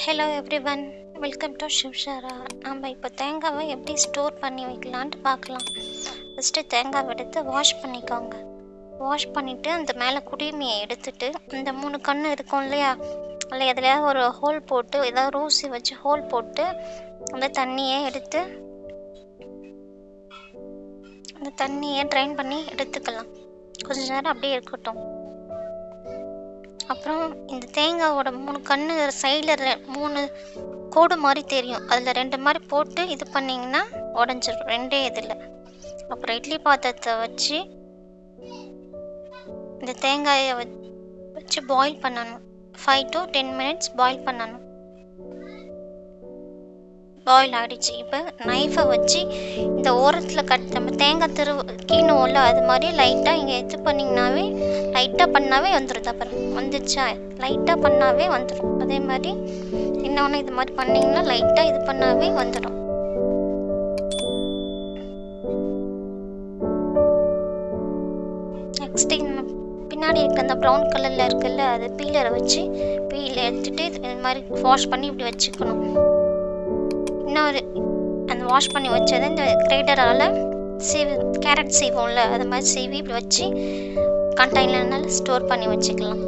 Hello everyone, welcome to Shivshara. நம்ம இப்போ தேங்காவை எப்படி ஸ்டோர் பண்ணி வைக்கலான்ட்டு பார்க்கலாம். ஃபஸ்ட்டு தேங்காவை எடுத்து வாஷ் பண்ணிக்கோங்க. வாஷ் பண்ணிவிட்டு அந்த மேலே குடிமையை எடுத்துட்டு இந்த 3 கன்று இருக்கும் இல்லையா, அதில் எதுலையா ஒரு ஹோல் போட்டு ஏதாவது ரூசி வச்சு ஹோல் போட்டு அந்த தண்ணியை எடுத்து அந்த தண்ணியை ட்ரைன் பண்ணி எடுத்துக்கலாம். கொஞ்ச நேரம் அப்படியே இருக்கட்டும். அப்புறம் இந்த தேங்காவோட 3 கன்று சைடில் 3 கோடு மாதிரி தெரியும், அதில் 2 மாதிரி போட்டு இது பண்ணிங்கன்னா உடஞ்சிரும், 2 இதில். அப்புறம் இட்லி பாத்திரத்தை வச்சு இந்த தேங்காயை வச்சு பாயில் பண்ணணும். 5 to 10 minutes பாயில் பண்ணணும். பாயில் ஆகிடுச்சு. இப்போ நைஃபை வச்சு இந்த ஓரத்தில் நம்ம தேங்காய் கீணுவோம்ல, அது மாதிரி லைட்டாக இங்கே இது பண்ணிங்கனாவே லைட்டாக பண்ணாவே வந்துடும். அப்புறம் வந்துச்சா, லைட்டாக பண்ணாவே வந்துடும். அதே மாதிரி இன்னொன்று இது மாதிரி பண்ணிங்கன்னா லைட்டாக இது பண்ணாவே வந்துடும். நெக்ஸ்ட்டு பின்னாடி இருக்க அந்த ப்ரௌன் கலரில் இருக்குல்ல, அது பீலரை வச்சு எடுத்துகிட்டு இது மாதிரி வாஷ் பண்ணி இப்படி வச்சுக்கணும். இன்னொரு அந்த வாஷ் பண்ணி வச்சதை இந்த கிரேட்டரால் கேரட் சீவோம்ல, அது மாதிரி சீவி இப்படி வச்சு கண்டெய்னர்னால ஸ்டோர் பண்ணி வச்சுக்கலாம்.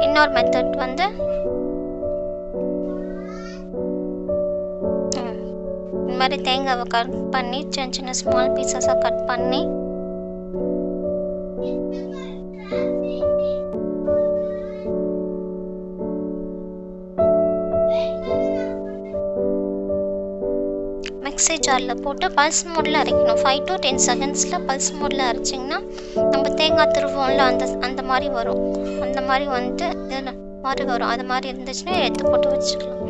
இன்னொரு மெத்தட் வந்து இந்த மாதிரி தேங்காவை கட் பண்ணி சின்ன சின்ன ஸ்மால் பீசஸாக கட் பண்ணி மிக்ஸி ஜாரில் போட்டு பல்ஸ் மோடில் அரைக்கணும். 5 to 10 செகண்ட்ஸில் பல்ஸ் மோடில் அரைச்சிங்கன்னா நம்ம தேங்காய் திருவோம்ல அந்த மாதிரி வரும். அந்த மாதிரி வந்து இதில் மாதிரி வரும். அது மாதிரி இருந்துச்சுன்னா எடுத்து போட்டு வச்சுக்கலாம்.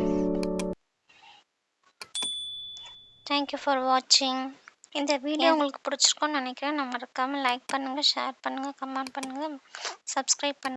தேங்க்யூ ஃபார் வாட்சிங். இந்த வீடியோ உங்களுக்கு பிடிச்சிருக்கோன்னு நினைக்கிறேன். நான் மறக்காமல் லைக் பண்ணுங்கள், ஷேர் பண்ணுங்கள், கமெண்ட் பண்ணுங்கள், சப்ஸ்கிரைப் பண்ணுங்கள்.